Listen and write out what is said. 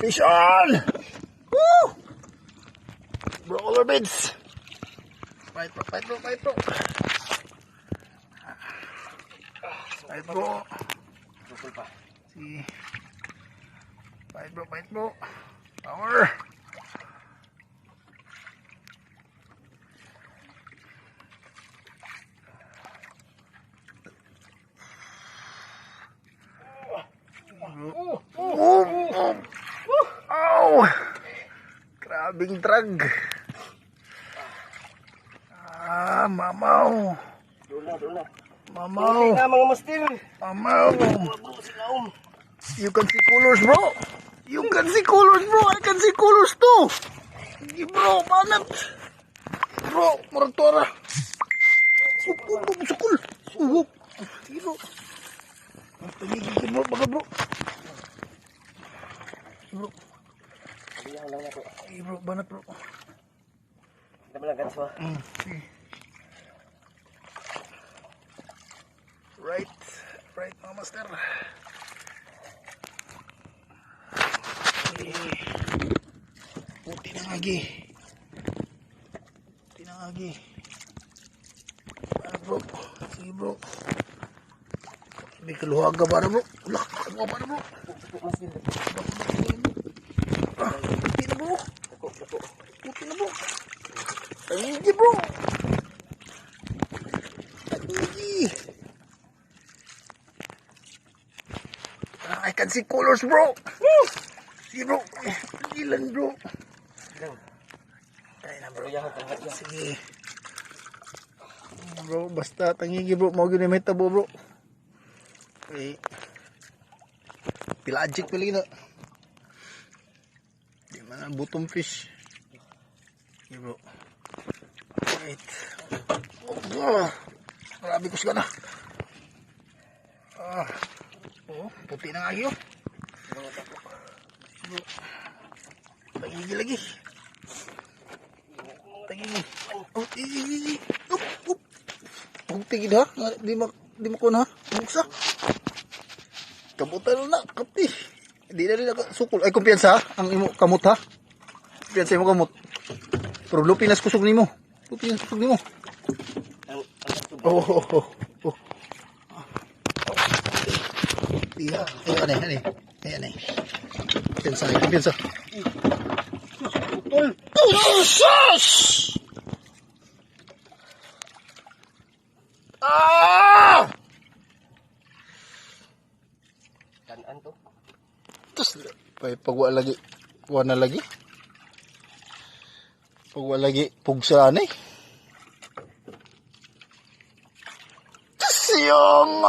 Fish on! Woo! Brawler bids. Fight bro. Fight bro. See. Fight bro. Power. Oh! Grabing drag. Mamaw. Mamaw. Okay na mga mastil. Mamaw. You can see colors, bro. You can see colors, bro. I can see colors too. Sige, bro. Banat. Bro, maragtora. Sukul. Sige, bro. Sige, bro. Baka, bro. Bro. Sige, bro. Banat, bro. Sige. Right, mga master. Puti ng agi. Para bro. Sige bro. Hindi kaluhaga para bro. Ulak, kaluha para bro. Puti na bro. Tangi bro. I can see colors, bro. Woo! Sige, bro. Ilan, bro. Kaya na, bro. Sige. Bro, basta tangigi, bro. Mau gini meta, bro. Okay. Pelagic pala gina. Di mana bottom fish. Sige, bro. Right. Oh, marami ko siya na. Oh, puti na nga yun. Tagigi lagi. Oh, Huwag tigid ha. Di mo ko na. Buksa. Kamutan na. Kapti. Di na rin sukul. Ay, kumpiyansa ha. Ang imo kamot ha. Kumpiyansa imo kamot. Pero lupinas kusog ni mo. Oh. Iya, ayan eh. Kumpiyansa. Putol. Sus! Kanan to. Terus, pagwa lagi. Wana lagi. Pagwa lagi. Pugsaan eh. Terus yung